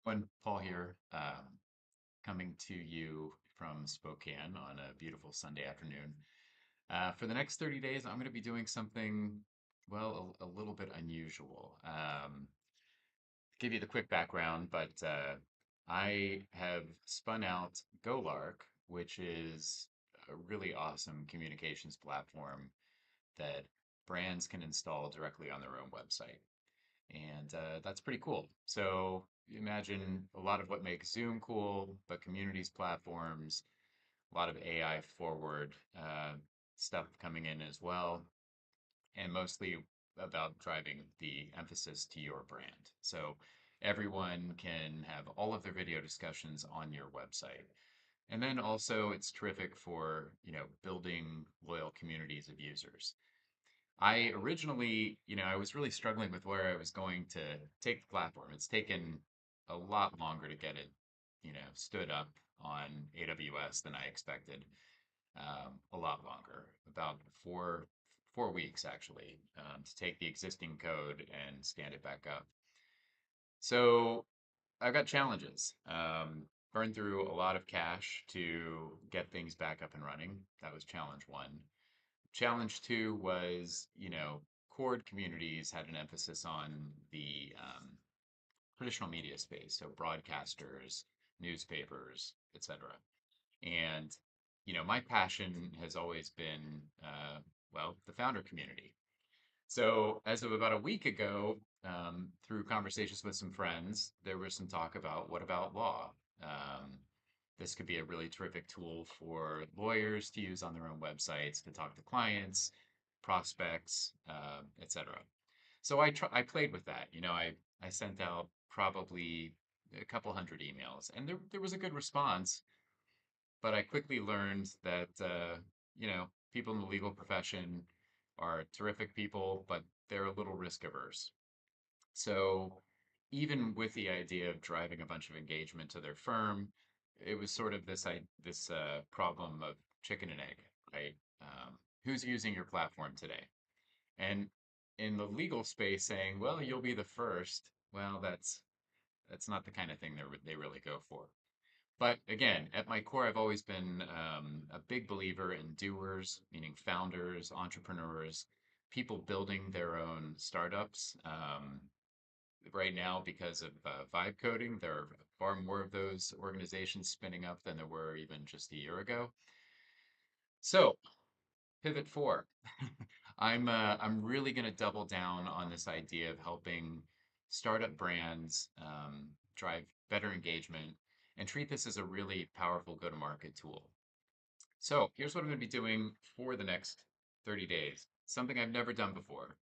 Everyone, Paul here, coming to you from Spokane on a beautiful Sunday afternoon. For the next 30 days, I'm going to be doing something, well, a little bit unusual. Give you the quick background, but I have spun out golark, which is a really awesome communications platform that brands can install directly on their own website. And that's pretty cool. So you imagine a lot of what makes Zoom cool, but communities platforms, a lot of AI forward stuff coming in as well, and mostly about driving the emphasis to your brand. So everyone can have all of their video discussions on your website. And then also it's terrific for, building loyal communities of users. I originally, I was really struggling with where I was going to take the platform. It's taken a lot longer to get it, stood up on AWS than I expected. A lot longer, about four weeks actually, to take the existing code and stand it back up. So I've got challenges. Burned through a lot of cash to get things back up and running. That was challenge one. Challenge two was, cord communities had an emphasis on the traditional media space, so broadcasters, newspapers, etc. And, my passion has always been, well, the founder community. So, as of about a week ago, through conversations with some friends, there was some talk about what about law? Um, this could be a really terrific tool for lawyers to use on their own websites to talk to clients, prospects, etc. So I played with that. I sent out probably a couple hundred emails, and there was a good response. But I quickly learned that people in the legal profession are terrific people, but they're a little risk averse. So even with the idea of driving a bunch of engagement to their firm, it was sort of this problem of chicken and egg, right? Who's using your platform today? And in the legal space, saying, "Well, you'll be the first," well, that's not the kind of thing they really go for. But again, at my core, I've always been a big believer in doers, meaning founders, entrepreneurs, people building their own startups. Right now, because of vibe coding, there are far more of those organizations spinning up than there were even just a year ago. So, pivot four. I'm really going to double down on this idea of helping startup brands drive better engagement and treat this as a really powerful go-to-market tool. So here's what I'm going to be doing for the next 30 days. Something I've never done before.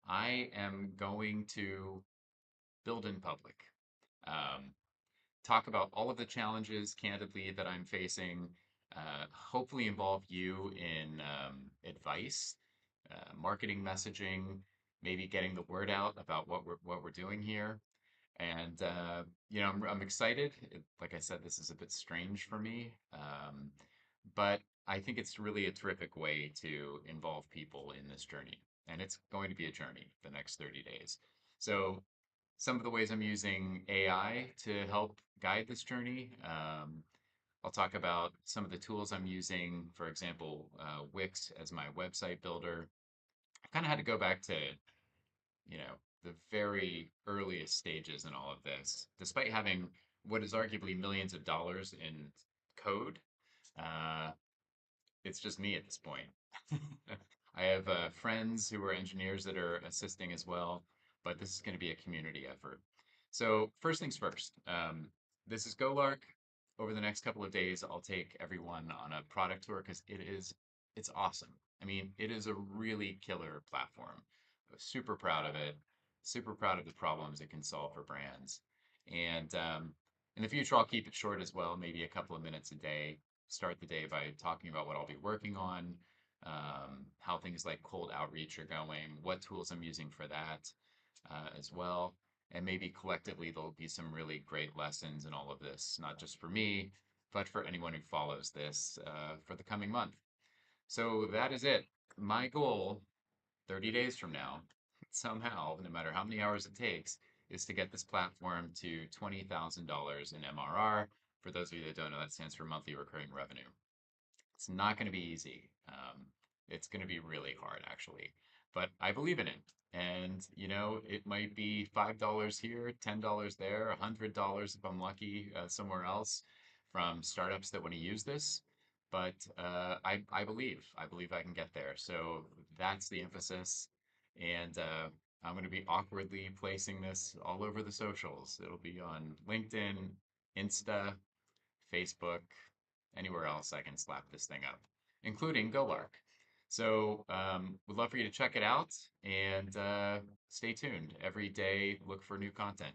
I am going to build in public. Um, Talk about all of the challenges candidly that I'm facing, hopefully involve you in advice, marketing messaging, maybe getting the word out about what we're doing here. And I'm excited. Like I said, this is a bit strange for me, but I think it's really a terrific way to involve people in this journey. And it's going to be a journey the next 30 days. So some of the ways I'm using AI to help guide this journey. I'll talk about some of the tools I'm using, for example, Wix as my website builder. I kind of had to go back to, the very earliest stages in all of this, despite having what is arguably millions of dollars in code. Uh, it's just me at this point. I have friends who are engineers that are assisting as well, but this is going to be a community effort. So first things first, this is GoLark. Over the next couple of days, I'll take everyone on a product tour because it's awesome. I mean, it is a really killer platform. I'm super proud of it. Super proud of the problems it can solve for brands. And in the future, I'll keep it short as well, maybe a couple of minutes a day. Start the day by talking about what I'll be working on, how things like cold outreach are going, what tools I'm using for that as well. And maybe collectively, there'll be some really great lessons in all of this, not just for me, but for anyone who follows this for the coming month. So that is it. My goal 30 days from now, somehow, no matter how many hours it takes, is to get this platform to $20,000 in MRR. For those of you that don't know, that stands for monthly recurring revenue. It's not going to be easy. It's going to be really hard, actually. But I believe in it. And, it might be $5 here, $10 there, $100 if I'm lucky, somewhere else from startups that want to use this. But I believe. I believe I can get there. So that's the emphasis. And I'm going to be awkwardly placing this all over the socials. It'll be on LinkedIn, Insta, Facebook, anywhere else I can slap this thing up, including golark. So, would love for you to check it out and stay tuned. Every day, look for new content.